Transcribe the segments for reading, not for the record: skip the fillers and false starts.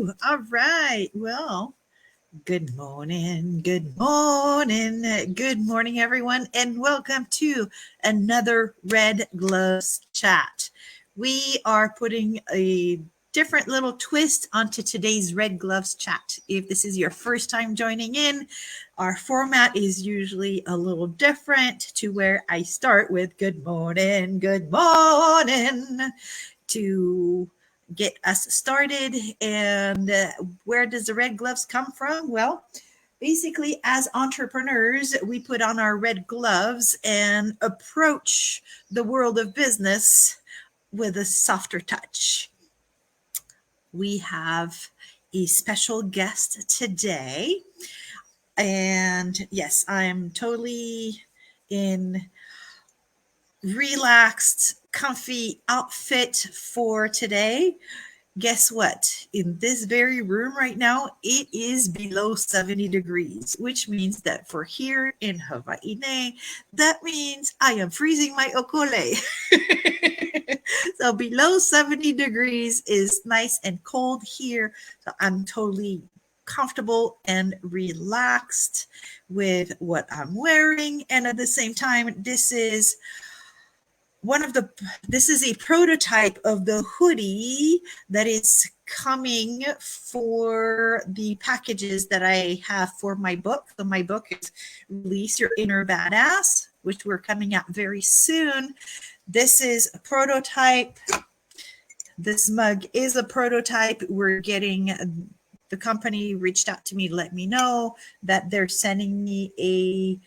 Woo! All right. Well, good morning. Good morning. Good morning, everyone, and welcome to another Red Gloves Chat. We are putting a different little twist onto today's Red Gloves Chat. If this is your first time joining in, our format is usually a little different to where I start with good morning to get us started. And where does the red gloves come from? Well, basically, as entrepreneurs, we put on our red gloves and approach the world of business with a softer touch. We have a special guest today. And yes, I'm totally in relaxed, comfy outfit for today. Guess what? In this very room right now, it is below 70 degrees, which means that for here in Hawaii, that means I am freezing my okole. So below 70 degrees is nice and cold here. So I'm totally comfortable and relaxed with what I'm wearing. And at the same time, this is a prototype of the hoodie that is coming for the packages that I have for my book. So my book is Release Your Inner Badass, which we're coming out very soon. This is a prototype. This mug is a prototype. The company reached out to me to let me know that they're sending me a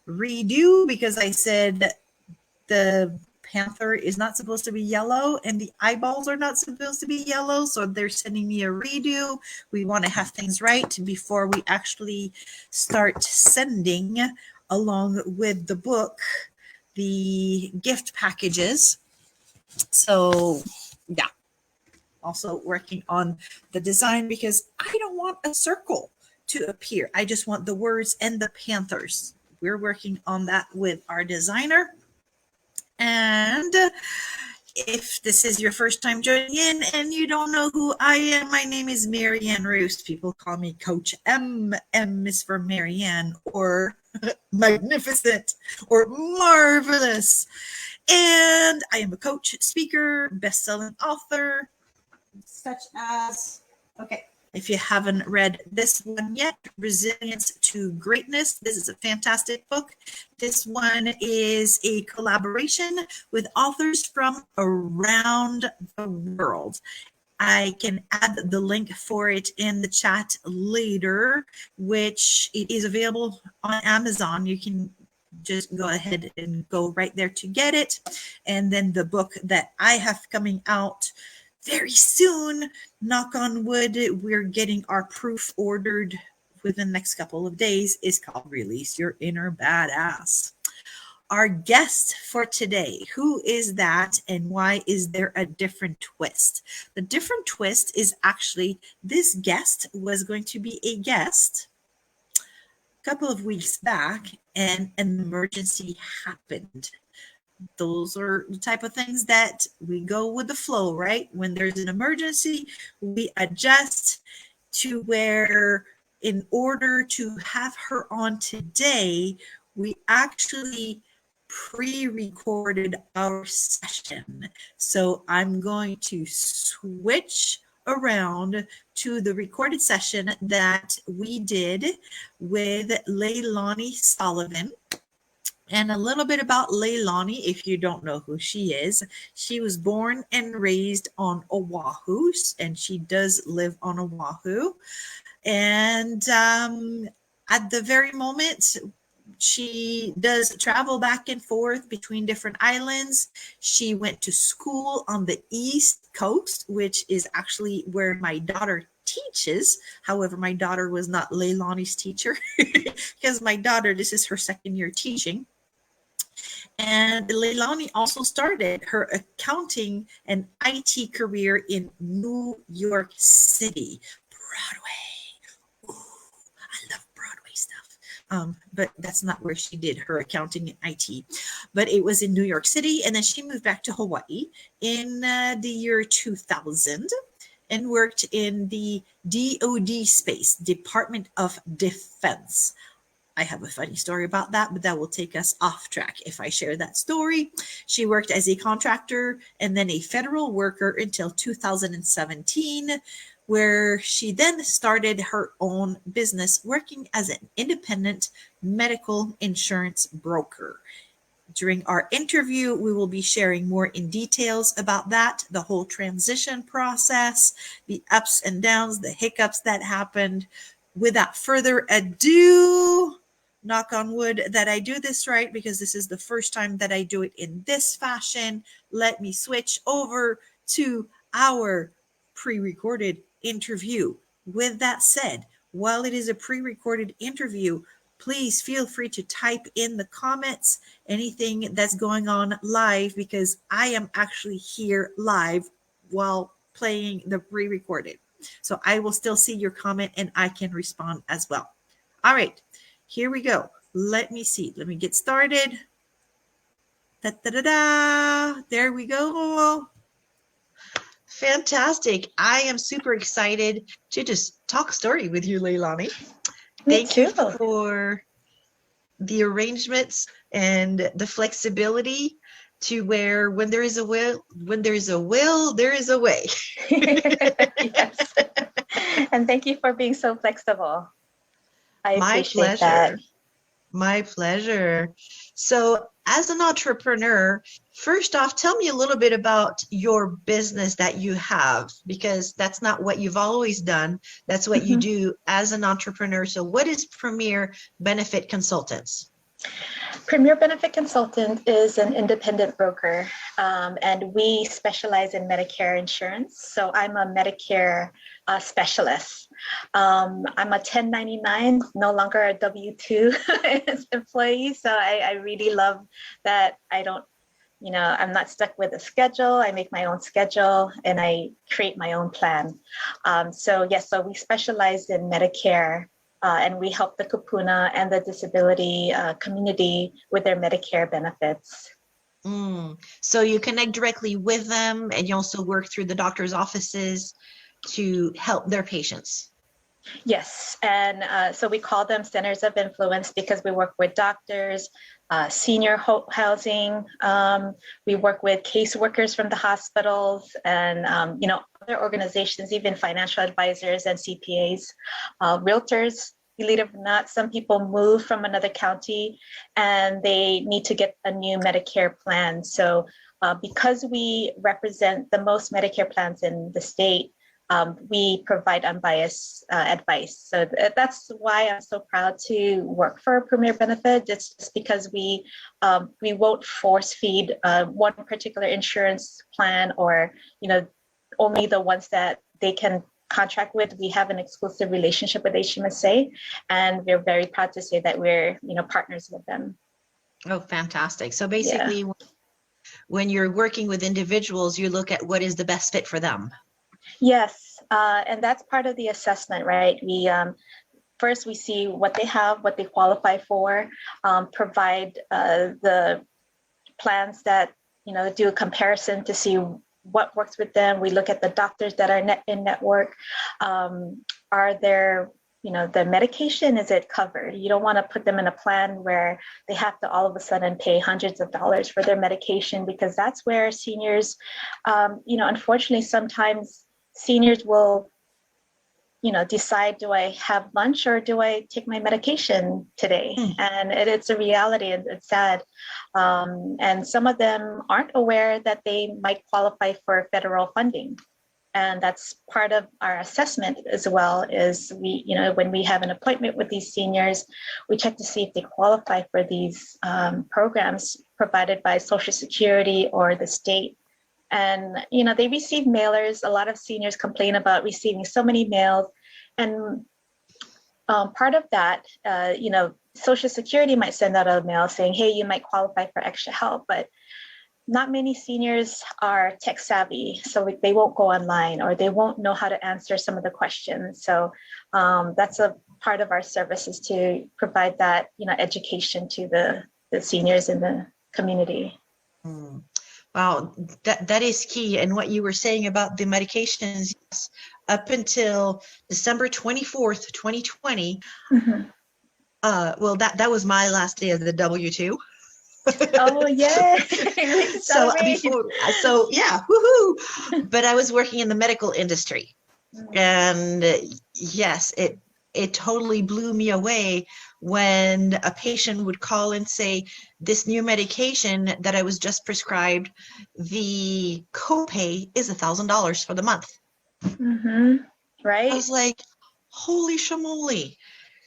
redo because I said the panther is not supposed to be yellow and the eyeballs are not supposed to be yellow. So they're sending me a redo. We want to have things right before we actually start sending, along with the book, the gift packages. So yeah, also working on the design because I don't want a circle to appear. I just want the words and the panthers. We're working on that with our designer. And if this is your first time joining in and you don't know who I am, my name is Marianne Rouse. People call me Coach M. M is for Marianne, or magnificent, or marvelous. And I am a coach, speaker, best-selling author, such as, okay, if you haven't read this one yet, Resilience to Greatness, this is a fantastic book. This one is a collaboration with authors from around the world. I can add the link for it in the chat later, which it is available on Amazon. You can just go ahead and go right there to get it. And then the book that I have coming out very soon, knock on wood, we're getting our proof ordered within the next couple of days, is called Release Your Inner Badass. Our guest for today, who is that and why is there a different twist? The different twist is actually this guest was going to be a guest a couple of weeks back and an emergency happened. Those are the type of things that we go with the flow, right? When there's an emergency, we adjust to where, in order to have her on today, we actually pre-recorded our session. So I'm going to switch around to the recorded session that we did with Leilani Soliven. And a little bit about Leilani, if you don't know who she is. She was born and raised on Oahu, and she does live on Oahu. And at the very moment, she does travel back and forth between different islands. She went to school on the East Coast, which is actually where my daughter teaches. However, my daughter was not Leilani's teacher because my daughter, this is her second year teaching. And Leilani also started her accounting and IT career in New York City. Broadway. Ooh, I love Broadway stuff. But that's not where she did her accounting and IT. But it was in New York City. And then she moved back to Hawaii in the year 2000. and worked in the DoD space, Department of Defense. I have a funny story about that, but that will take us off track if I share that story. She worked as a contractor and then a federal worker until 2017, where she then started her own business working as an independent medical insurance broker. During our interview, we will be sharing more in details about that, the whole transition process, the ups and downs, the hiccups that happened. Without further ado, knock on wood that I do this right, because this is the first time that I do it in this fashion. Let me switch over to our pre-recorded interview. With that said, while it is a pre-recorded interview, please feel free to type in the comments anything that's going on live, because I am actually here live while playing the pre-recorded. So I will still see your comment and I can respond as well. All right, here we go. Let me see. Let me get started. Da, da, da, da. There we go. Fantastic. I am super excited to just talk story with you, Leilani. Thank you for the arrangements and the flexibility to where when there is a will, there is a way. Yes. And thank you for being so flexible. I appreciate that. My pleasure. So as an entrepreneur, first off, tell me a little bit about your business that you have, because that's not what you've always done. That's what you do as an entrepreneur. So what is Premier Benefit Consultants? Premier Benefit Consultant is an independent broker, and we specialize in Medicare insurance. So I'm a Medicare specialist. I'm a 1099, no longer a W-2 employee. So I really love that I don't, I'm not stuck with a schedule. I make my own schedule and I create my own plan. So we specialize in Medicare. And we help the Kupuna and the disability community with their Medicare benefits. So you connect directly with them, and you also work through the doctor's offices to help their patients. Yes, and so we call them centers of influence because we work with doctors, senior housing. We work with caseworkers from the hospitals and, other organizations, even financial advisors and CPAs, realtors. Believe it or not, some people move from another county and they need to get a new Medicare plan. So because we represent the most Medicare plans in the state, we provide unbiased advice. So that's why I'm so proud to work for Premier Benefit. It's just because we won't force feed one particular insurance plan or, only the ones that they can contract with. We have an exclusive relationship with HMSA, and we're very proud to say that we're, partners with them. Oh, fantastic. So basically, when you're working with individuals, you look at what is the best fit for them. Yes, and that's part of the assessment, right? We first we see what they have, what they qualify for, provide the plans that do a comparison to see what works with them. We look at the doctors that are in network. Are there, the medication, is it covered? You don't want to put them in a plan where they have to all of a sudden pay hundreds of dollars for their medication, because that's where seniors, unfortunately, sometimes seniors will, decide, do I have lunch or do I take my medication today? And it's a reality, and it's sad. And some of them aren't aware that they might qualify for federal funding. And that's part of our assessment as well, is we, when we have an appointment with these seniors, we check to see if they qualify for these programs provided by Social Security or the state. And, they receive mailers. A lot of seniors complain about receiving so many mails. And part of that, Social Security might send out a mail saying, hey, you might qualify for extra help, but not many seniors are tech savvy, so they won't go online or they won't know how to answer some of the questions. So that's a part of our service, is to provide that, education to the seniors in the community. Wow, that is key. And what you were saying about the medications, yes, up until December 24th, 2020, Mhm. well, that was my last day of the W-2. Oh, yay. We can So celebrate. so yeah, woohoo! But I was working in the medical industry, Mm. and yes, it totally blew me away when a patient would call and say, this new medication that I was just prescribed, the copay is $1,000 for the month. Mm-hmm. I Right? was like, holy shamoly.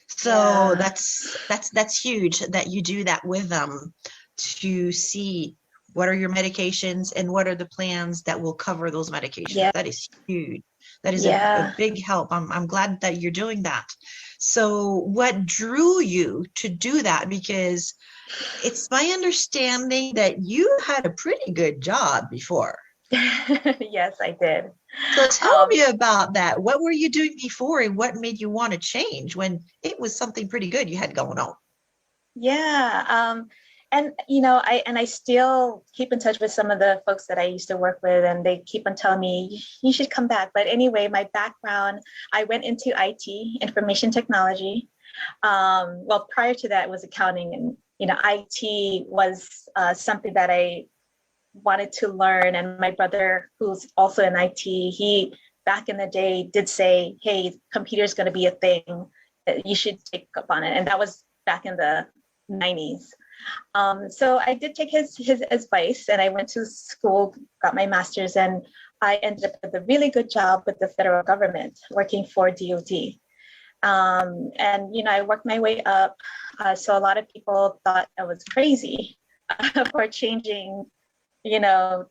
So Yeah. that's huge that you do that with them to see what are your medications and what are the plans that will cover those medications. Yeah. That is huge. That is a Yeah. big help. I'm glad that you're doing that. So what drew you to do that? Because it's my understanding that you had a pretty good job before. Yes, I did. So tell Um, me about that. What were you doing before and what made you want to change when it was something pretty good you had going on? yeah. And I still keep in touch with some of the folks that I used to work with, and they keep on telling me you should come back. But anyway, my background, I went into IT, information technology. Well, prior to that was accounting, and IT was something that I wanted to learn. And my brother, who's also in IT, he back in the day did say, "Hey, computer's going to be a thing. You should take up on it." And that was back in the 90s. So I did take his advice, and I went to school, got my master's, and I ended up with a really good job with the federal government, working for DoD. And I worked my way up. So a lot of people thought I was crazy for changing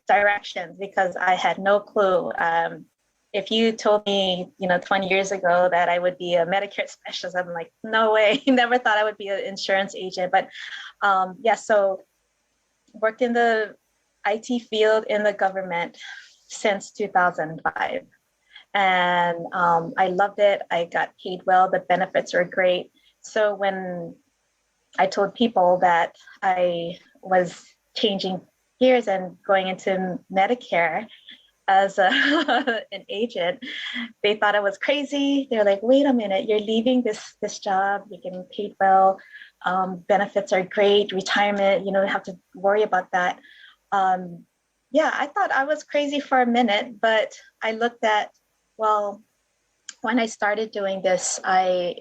directions because I had no clue. If you told me, 20 years ago that I would be a Medicare specialist, I'm like, no way. Never thought I would be an insurance agent. But yeah, so worked in the IT field in the government since 2005. And I loved it. I got paid well. The benefits were great. So when I told people that I was changing gears and going into Medicare as an agent, they thought I was crazy. They're like, "Wait a minute, you're leaving this job. You're getting paid well. Benefits are great. Retirement, you don't have to worry about that." Um, yeah, I thought I was crazy for a minute, but I looked at, well, when I started doing this, I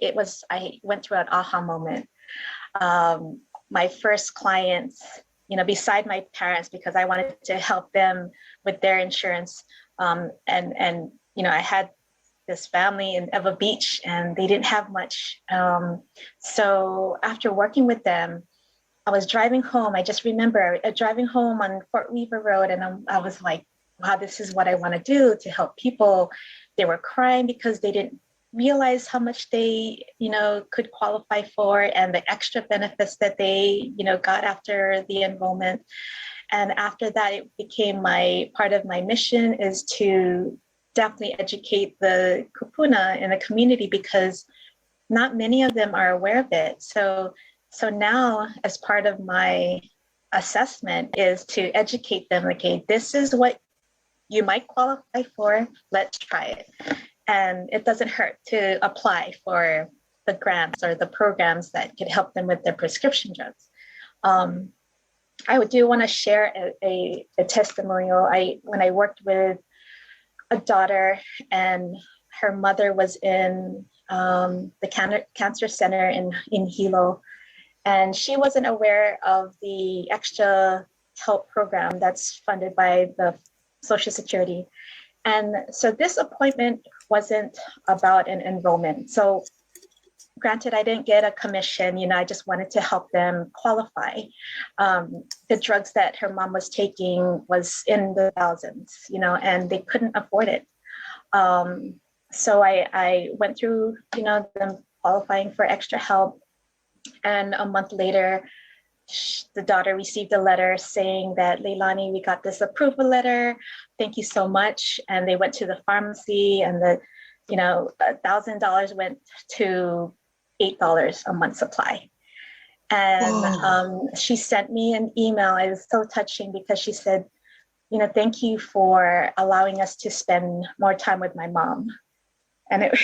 went through an aha moment. My first clients, beside my parents, because I wanted to help them with their insurance. And I had this family in Eva Beach, and they didn't have much. So after working with them, I was driving home. I just remember driving home on Fort Weaver Road, and I was like, wow, this is what I want to do to help people. They were crying because they didn't realize how much they, could qualify for, and the extra benefits that they, got after the enrollment. And after that, it became my part of my mission is to definitely educate the kupuna in the community because not many of them are aware of it. So now, as part of my assessment, is to educate them. Okay, this is what you might qualify for. Let's try it, and it doesn't hurt to apply for the grants or the programs that could help them with their prescription drugs. I do want to share a testimonial. When I worked with a daughter, and her mother was in the cancer center in Hilo, and she wasn't aware of the extra help program that's funded by the Social Security. And so this appointment wasn't about an enrollment. So granted, I didn't get a commission, I just wanted to help them qualify. The drugs that her mom was taking was in the thousands, and they couldn't afford it. So I went through, them qualifying for extra help. And a month later, the daughter received a letter saying that, Leilani, we got this approval letter. Thank you so much. And they went to the pharmacy, and $1,000 went to $8 a month supply. And Whoa. she sent me an email. It was so touching because she said, thank you for allowing us to spend more time with my mom. And it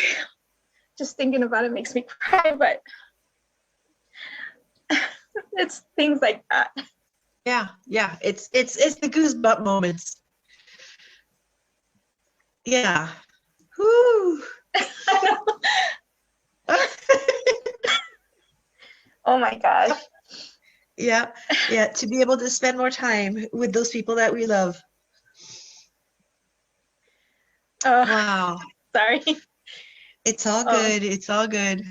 just thinking about it makes me cry, but it's things like that. Yeah. It's the goosebump moments. Yeah. Whoo. Oh my gosh. Yeah. To be able to spend more time with those people that we love. Oh, Wow. sorry. It's all good. It's all good.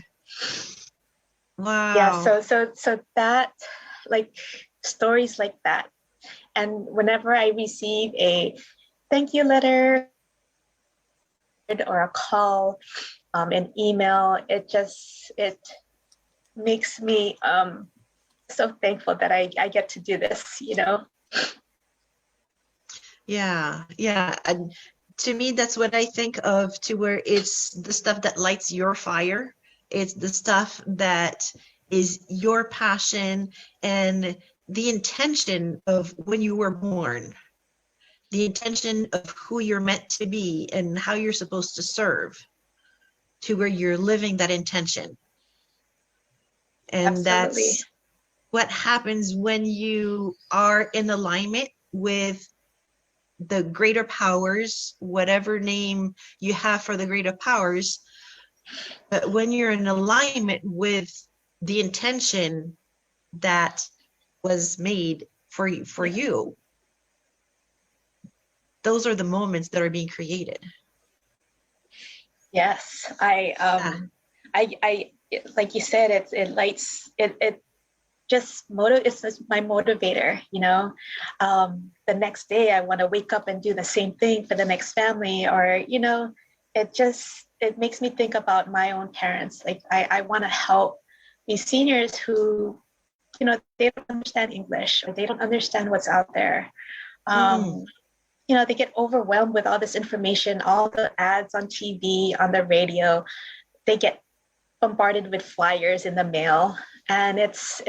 Wow. Yeah. So that, like, stories like that. And whenever I receive a thank you letter or a call, an email, it makes me so thankful that I get to do this, Yeah. And to me, that's what I think of, to where it's the stuff that lights your fire. It's the stuff that is your passion and the intention of when you were born, the intention of who you're meant to be and how you're supposed to serve, to where you're living that intention. And Absolutely. that's what happens when you are in alignment with the greater powers, whatever name you have for the greater powers. But when you're in alignment with the intention that was made for you, those are the moments that are being created. Yes, I like you said, it lights it it's just my motivator, the next day I want to wake up and do the same thing for the next family, or it makes me think about my own parents. Like I want to help these seniors who, they don't understand English, or they don't understand what's out there. They get overwhelmed with all this information, all the ads on TV, on the radio. They get bombarded with flyers in the mail, and it's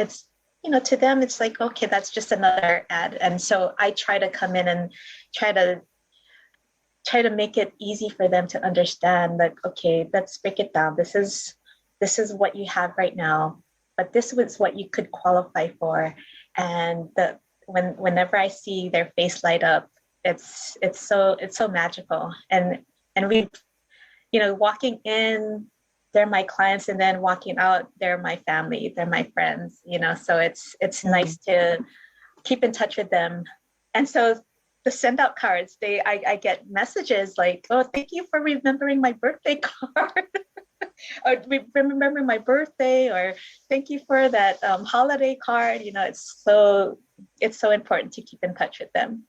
to them it's like, okay, that's just another ad. And so I try to come in and try to make it easy for them to understand, like, okay, let's break it down. This is what you have right now, but this was what you could qualify for. And whenever I see their face light up, it's so magical. And we, walking in, they're my clients, and then walking out, they're my family, they're my friends, so it's nice to keep in touch with them. And so the send out cards, I get messages like, oh, thank you for remembering my birthday card. Or remembering my birthday, or thank you for that holiday card. It's so important to keep in touch with them.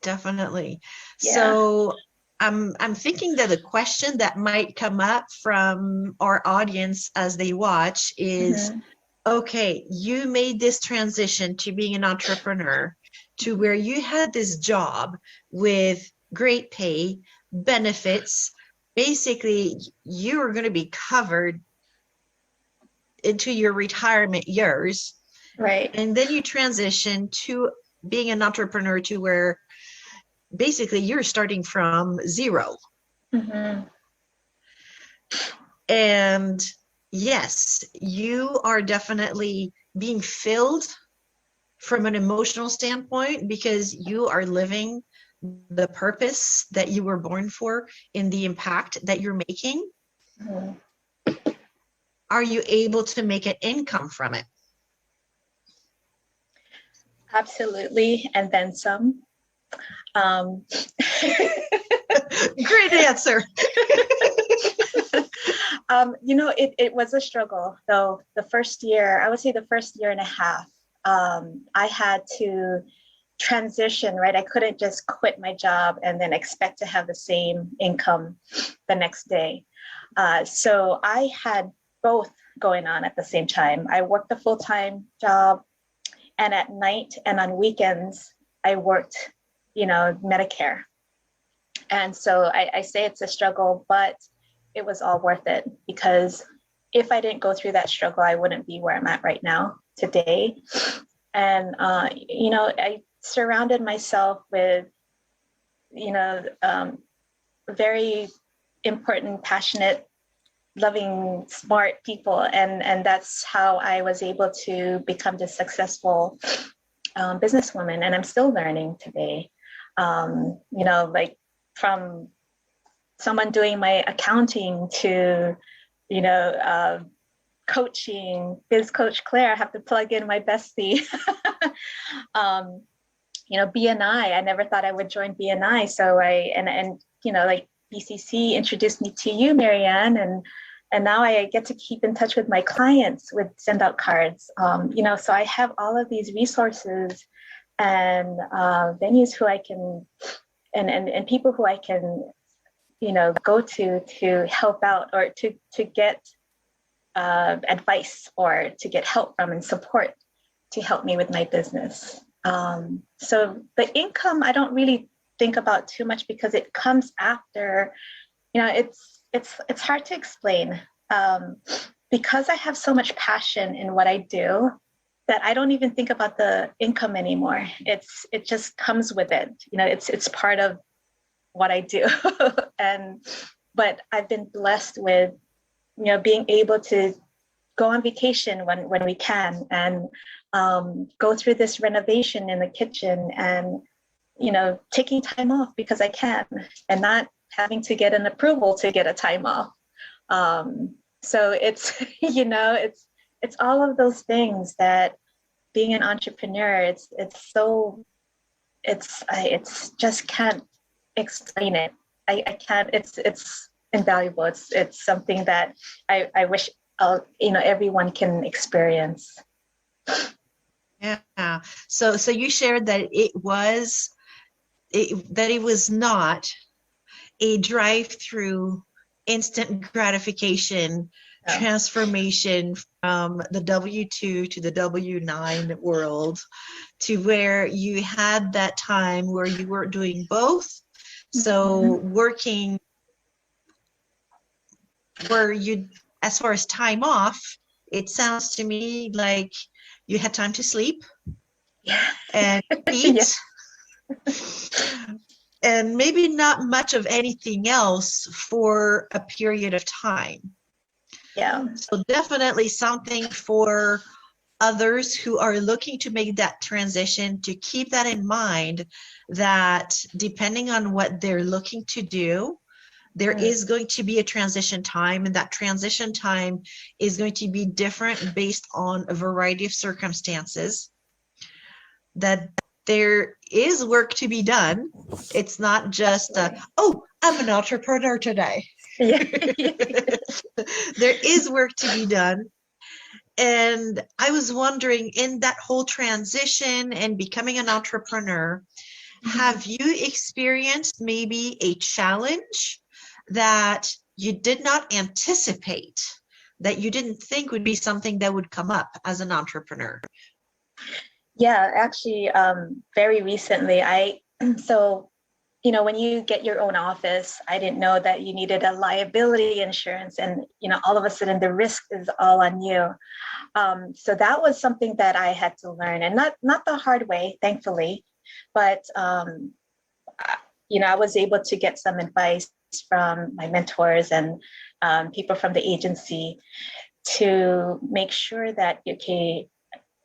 Definitely. Yeah. So I'm thinking that the question that might come up from our audience as they watch is, okay, you made this transition to being an entrepreneur, to where you had this job with great pay, benefits. Basically, you are going to be covered into your retirement years. Right. And then you transition to being an entrepreneur, to where basically you're starting from zero. And yes, you are definitely being filled from an emotional standpoint, because you are living the purpose that you were born for in the impact that you're making. Are you able to make an income from it? Absolutely. And then some. Great answer. It was a struggle, though. The first year, I would say the first year and a half, I had to transition, right? I couldn't just quit my job and then expect to have the same income the next day. So I had both going on at the same time. I worked a full-time job, and at night and on weekends, I worked, Medicare. And so I say it's a struggle, but it was all worth it, because if I didn't go through that struggle, I wouldn't be where I'm at right now today. And, I surrounded myself with, you know, very important, passionate, loving, smart people. And that's how I was able to become this successful businesswoman. And I'm still learning today. You know, like from someone doing my accounting to, you know, coaching, biz coach Claire, I have to plug in my bestie. You know, BNI, I never thought I would join BNI. So and you know, like BCC introduced me to you, Marianne, and now I get to keep in touch with my clients with send out cards. You know, so I have all of these resources and venues who I can, and people who I can, you know, go to help out or to get advice or to get help from and support to help me with my business. So the income, I don't really think about too much because it comes after, you know, it's hard to explain. Because I have so much passion in what I do that I don't even think about the income anymore. It just comes with it. You know, it's part of what I do. But I've been blessed with, you know, being able to go on vacation when we can, and go through this renovation in the kitchen, and, you know, taking time off because I can, and not having to get an approval to get a time off. So it's, you know, it's all of those things that being an entrepreneur, it's just can't explain it. I can't, it's invaluable. It's something that I wish, you know, everyone can experience. Yeah. So you shared that it was not a drive-through instant gratification transformation from the W-2 to the W-9 world, to where you had that time where you were doing both. So working where you, as far as time off, it sounds to me like you had time to sleep and eat. And maybe not much of anything else for a period of time. Yeah. So definitely something for others who are looking to make that transition, to keep that in mind, that depending on what they're looking to do, there is going to be a transition time, and that transition time is going to be different based on a variety of circumstances. That there is work to be done. It's not just, oh, I'm an entrepreneur today. Yeah. There is work to be done. And I was wondering, in that whole transition and becoming an entrepreneur, have you experienced maybe a challenge that you did not anticipate, that you didn't think would be something that would come up as an entrepreneur? Yeah, actually, very recently, so, you know, when you get your own office, I didn't know that you needed a liability insurance, and, you know, all of a sudden the risk is all on you. So that was something that I had to learn, and not the hard way, thankfully, but, you know, I was able to get some advice from my mentors and people from the agency to make sure that, okay,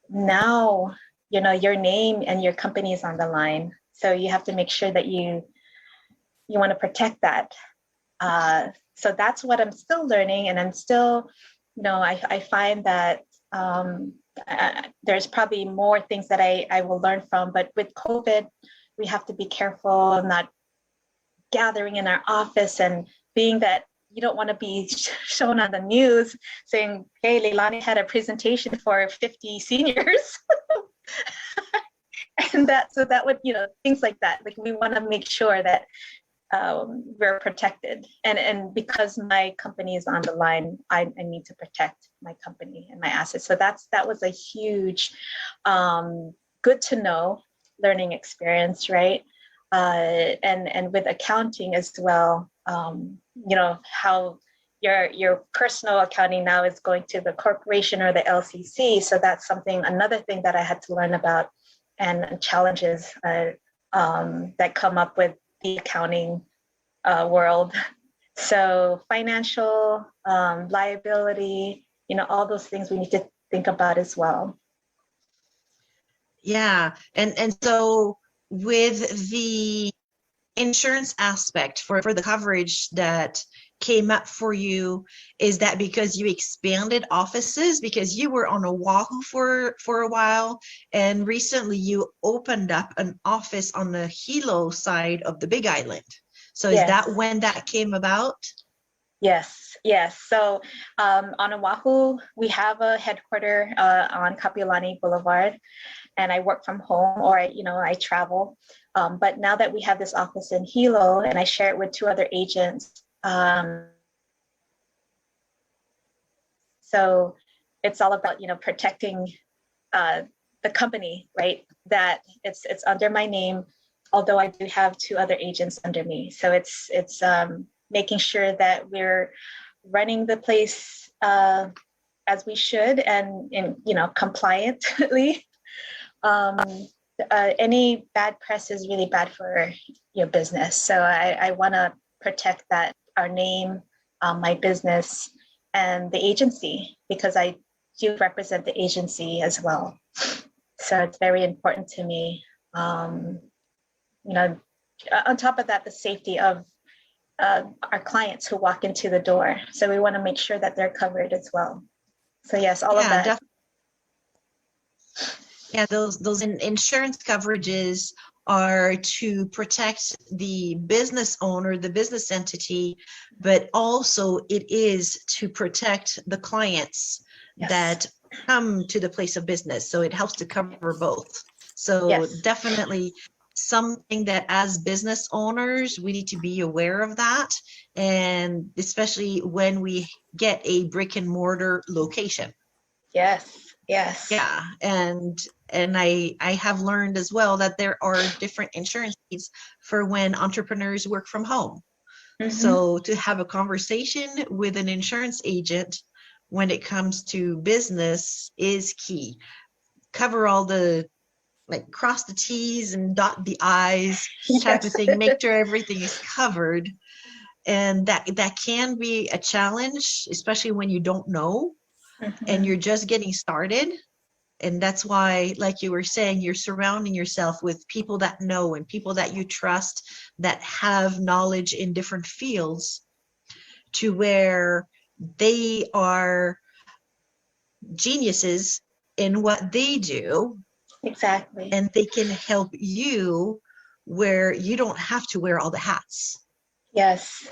now, you know, your name and your company is on the line. So you have to make sure that you want to protect that. So that's what I'm still learning. And I'm still, you know, I find that there's probably more things that I will learn from. But with COVID, we have to be careful, not gathering in our office, and being that you don't want to be shown on the news saying, hey, Leilani had a presentation for 50 seniors. And that would, you know, things like that. Like, we want to make sure that we're protected. And because my company is on the line, I need to protect my company and my assets. So that was a huge, good to know learning experience, right? And with accounting as well, you know, how your personal accounting now is going to the corporation or the LCC. So that's another thing that I had to learn about. and challenges that come up with the accounting world. So financial, liability, all those things we need to think about as well. Yeah. And so with the insurance aspect for the coverage that came up for you, is that because you expanded offices, because you were on Oahu for a while, and recently you opened up an office on the Hilo side of the Big Island? So is Yes. that when that came about? Yes. So on Oahu, we have a headquarter on Kapiolani Boulevard, and I work from home, or I travel. But now that we have this office in Hilo, and I share it with 2 other agents, so it's all about protecting the company, right? That it's under my name, although I do have 2 other agents under me. So it's making sure that we're running the place as we should, and compliantly. Any bad press is really bad for your business. So I want to protect that, our name, my business, and the agency, because I do represent the agency as well. So it's very important to me. On top of that, the safety of our clients who walk into the door. So we want to make sure that they're covered as well. So yes, all of that. Yeah, those insurance coverages are to protect the business owner, the business entity, but also it is to protect the clients that come to the place of business. So it helps to cover both. So definitely something that as business owners, we need to be aware of that. And especially when we get a brick and mortar location. Yes. Yeah. And I have learned as well that there are different insurance needs for when entrepreneurs work from home. Mm-hmm. So to have a conversation with an insurance agent when it comes to business is key. Cover all the, cross the T's and dot the I's type of thing, make sure everything is covered. And that can be a challenge, especially when you don't know, mm-hmm. and you're just getting started. And that's why, like you were saying, you're surrounding yourself with people that know and people that you trust, that have knowledge in different fields, to where they are geniuses in what they do. Exactly. And they can help you where you don't have to wear all the hats. Yes.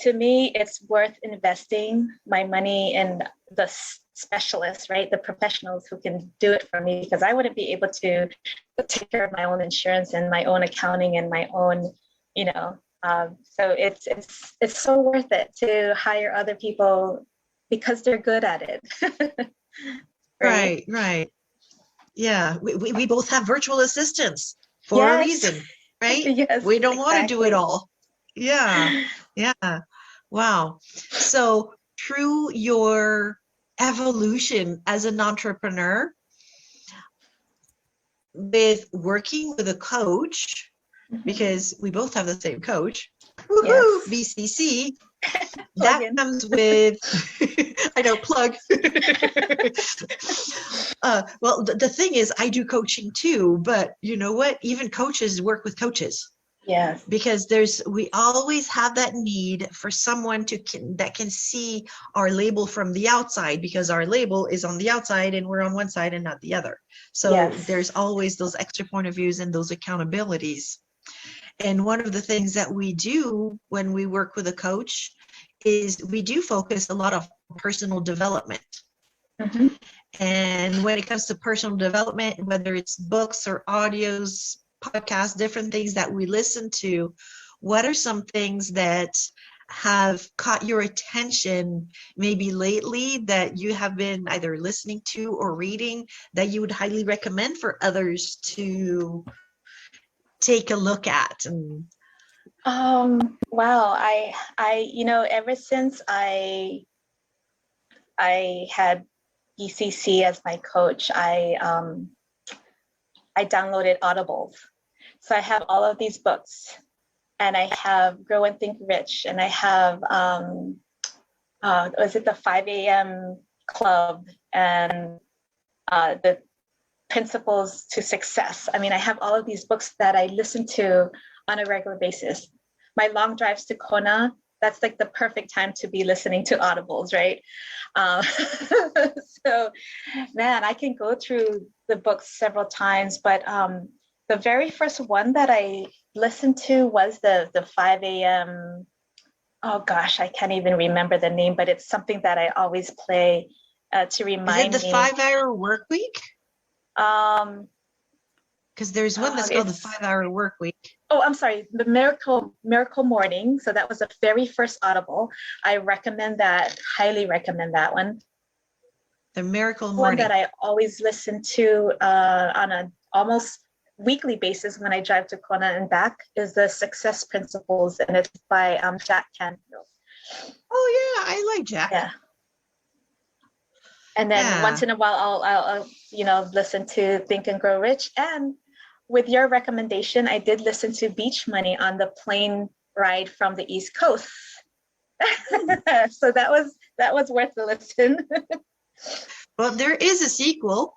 To me, it's worth investing my money in the specialists, right? The professionals who can do it for me, because I wouldn't be able to take care of my own insurance and my own accounting and my own, so it's so worth it to hire other people because they're good at it. Right. Yeah, we both have virtual assistants for a reason, right? Yes, we don't want to do it all. Yeah. Wow. So through your evolution as an entrepreneur, with working with a coach, mm-hmm. because we both have the same coach, woohoo, BCC, that comes with, I know, plug. Well, the thing is, I do coaching too, but you know what? Even coaches work with coaches. Yes. Because we always have that need for someone that can see our label from the outside, because our label is on the outside and we're on one side and not the other. So there's always those extra point of views and those accountabilities. And one of the things that we do when we work with a coach is we do focus a lot of personal development. Mm-hmm. And when it comes to personal development, whether it's books or audios, podcasts, different things that we listen to, what are some things that have caught your attention maybe lately that you have been either listening to or reading that you would highly recommend for others to take a look at? Wow, I ever since I had BCC as my coach, I I downloaded Audibles. So I have all of these books, and I have Grow and Think Rich, and I have, was it the 5 a.m. Club, and the Principles to Success. I mean, I have all of these books that I listen to on a regular basis. My long drives to Kona, that's like the perfect time to be listening to Audibles, right? So, man, I can go through the books several times, but the very first one that I listened to was the 5 a.m. Oh gosh, I can't even remember the name, but it's something that I always play to remind me. Is it the 5-hour work week? Because there's one that's called the 5-hour work week. Oh, I'm sorry, the Miracle Morning. So that was the very first Audible. I recommend that, highly recommend that one. The Miracle Morning. One that I always listen to on an almost weekly basis when I drive to Kona and back is the Success Principles, and it's by Jack Canfield. Oh yeah, I like Jack. Yeah. And then once in a while, I'll listen to Think and Grow Rich. And with your recommendation, I did listen to Beach Money on the plane ride from the East Coast. So that was worth the listen. Well, there is a sequel.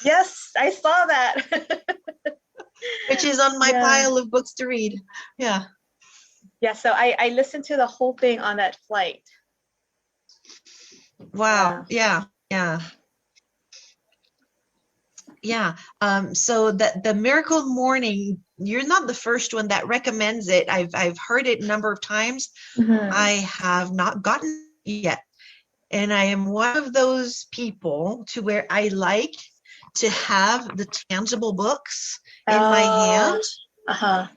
Yes, I saw that. Which is on my pile of books to read. Yeah. Yeah, so I listened to the whole thing on that flight. Wow. Yeah. So the Miracle Morning, you're not the first one that recommends it. I've heard it a number of times. Mm-hmm. I have not gotten it yet. And I am one of those people to where I like to have the tangible books in my hand. Uh-huh.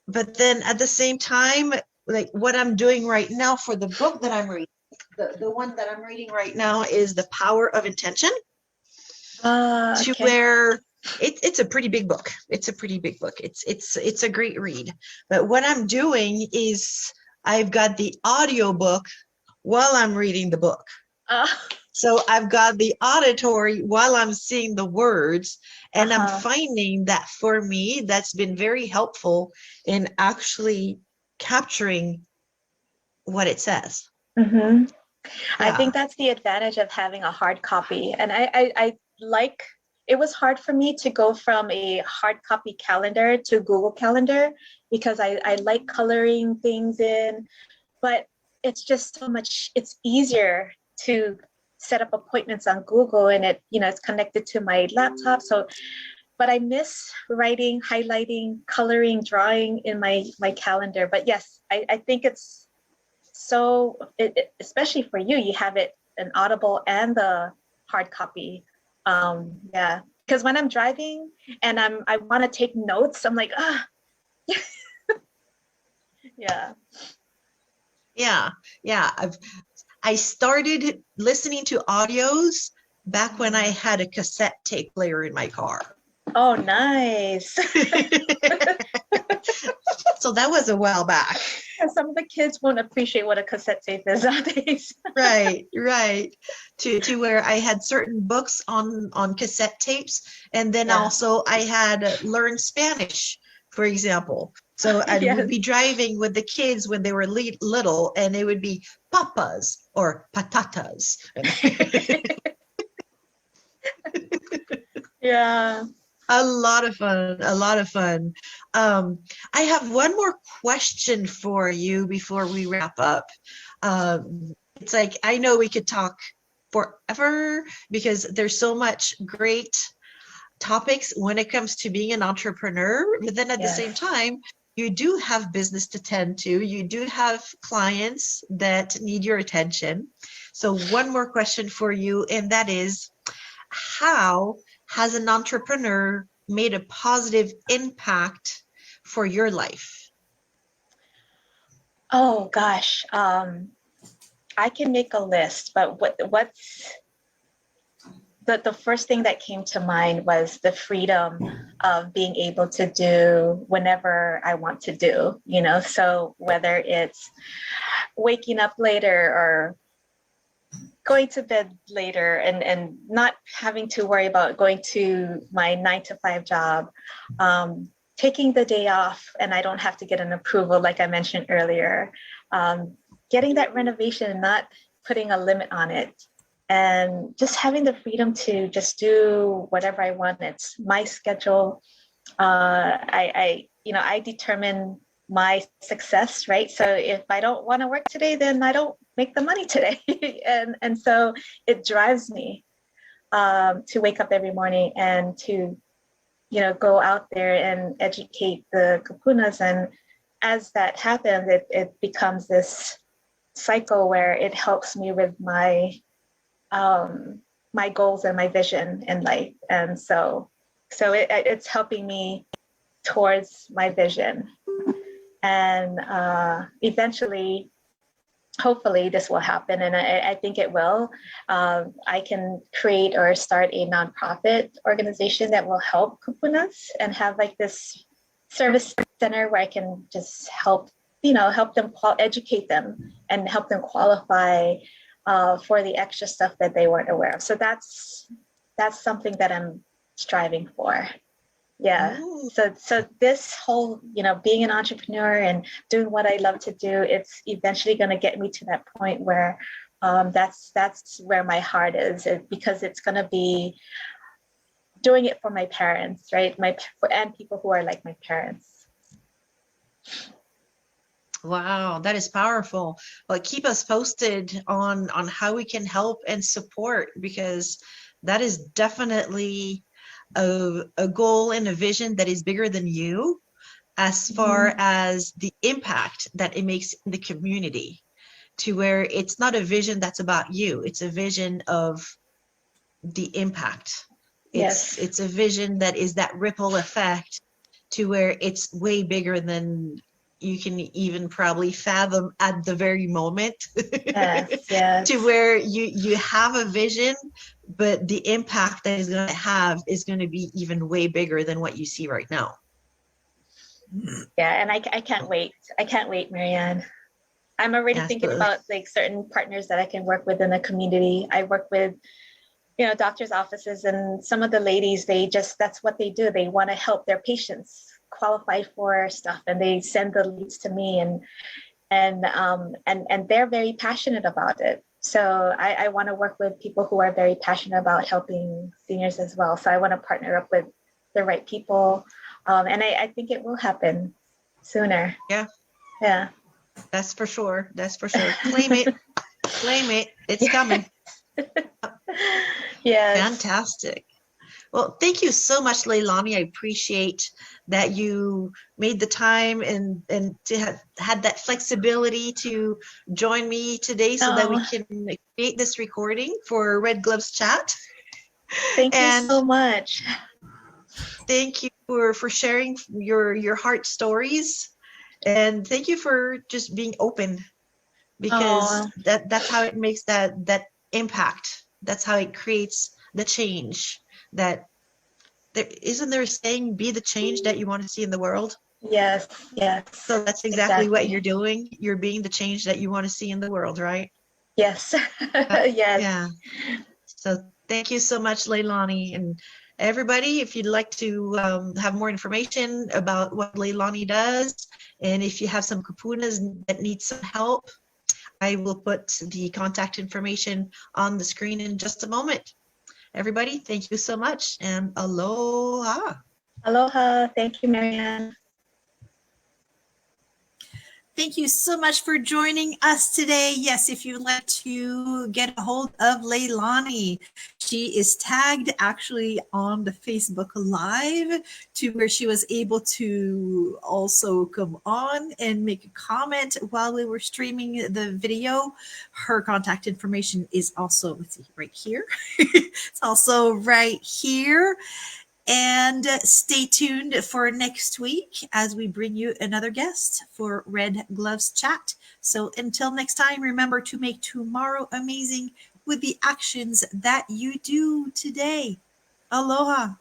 But then at the same time, like what I'm doing right now for the book that I'm reading, the one that I'm reading right now is The Power of Intention. To where it's a pretty big book. It's a pretty big book. It's a great read. But what I'm doing is I've got the audio book while I'm reading the book. So I've got the auditory while I'm seeing the words, and I'm finding that for me, that's been very helpful in actually capturing what it says. Mm-hmm. Yeah. I think that's the advantage of having a hard copy. And I like, it was hard for me to go from a hard copy calendar to Google Calendar because I like coloring things in, but it's just so much, it's easier to set up appointments on Google, and it's connected to my laptop. So, but I miss writing, highlighting, coloring, drawing in my calendar. But yes, I think it's so, especially for you, you have it an Audible and the hard copy. Because when I'm driving and I want to take notes, I'm like, Yeah. I started listening to audios back when I had a cassette tape player in my car. Oh, nice. So that was a while back. Some of the kids won't appreciate what a cassette tape is nowadays. Right. To where I had certain books on cassette tapes, and then also I had learned Spanish, for example. So I would be driving with the kids when they were little, and it would be papas or patatas. Yeah. A lot of fun. I have one more question for you before we wrap up. It's like, I know we could talk forever because there's so much great topics when it comes to being an entrepreneur, but then at the same time, you do have business to tend to. You do have clients that need your attention. So one more question for you, and that is, how has an entrepreneur made a positive impact for your life? Oh gosh, I can make a list, but what's the first thing that came to mind was the freedom of being able to do whenever I want to do, so whether it's waking up later or going to bed later and not having to worry about going to my 9 to 5 job, taking the day off and I don't have to get an approval like I mentioned earlier, getting that renovation and not putting a limit on it, and just having the freedom to just do whatever I want. It's my schedule. I determine my success, right? So if I don't want to work today, then I don't make the money today. and so it drives me to wake up every morning and to, go out there and educate the kupunas. And as that happens, it becomes this cycle where it helps me with my my goals and my vision in life. And so it's helping me towards my vision. And eventually, hopefully this will happen. And I think it will. I can create or start a nonprofit organization that will help kupunas and have like this service center where I can just help them educate them and help them qualify for the extra stuff that they weren't aware of. So that's something that I'm striving for. Yeah. Ooh. So this whole, being an entrepreneur and doing what I love to do, it's eventually going to get me to that point where that's where my heart is, because it's going to be doing it for my parents, right? And people who are like my parents. Wow, that is powerful. Well, keep us posted on how we can help and support, because that is definitely a goal and a vision that is bigger than you, as far as the impact that it makes in the community, to where it's not a vision that's about you, it's a vision of the impact. It's a vision that is that ripple effect, to where it's way bigger than you can even probably fathom at the very moment. Yes. To where you have a vision, but the impact that is going to have is going to be even way bigger than what you see right now. Yeah, and I can't wait. I can't wait, Marianne. I'm already thinking about like certain partners that I can work with in the community. I work with, doctors' offices, and some of the ladies, that's what they do. They want to help their patients qualify for stuff, and they send the leads to me, and they're very passionate about it. So I want to work with people who are very passionate about helping seniors as well. So I want to partner up with the right people. And I think it will happen sooner. Yeah. That's for sure. Claim it. Claim it. It's coming. Yeah. Fantastic. Well, thank you so much, Leilani. I appreciate that you made the time and to have had that flexibility to join me today, so that we can create this recording for Red Gloves Chat. Thank you so much. Thank you for sharing your heart stories, and thank you for just being open, because that's how it makes that impact. That's how it creates the change. That isn't there a saying, be the change that you want to see in the world? Yes. So that's exactly what you're doing. You're being the change that you want to see in the world, right? Yes. Yes. Yeah. So thank you so much, Leilani. And everybody, if you'd like to have more information about what Leilani does, and if you have some kupunas that need some help, I will put the contact information on the screen in just a moment. Everybody, thank you so much, and aloha. Aloha. Thank you, Marianne. Thank you so much for joining us today. Yes, if you'd like to get a hold of Leilani, she is tagged actually on the Facebook Live, to where she was able to also come on and make a comment while we were streaming the video. Her contact information is also, let's see, right here. It's also right here. And stay tuned for next week as we bring you another guest for Red Gloves Chat. So until next time, remember to make tomorrow amazing with the actions that you do today. Aloha.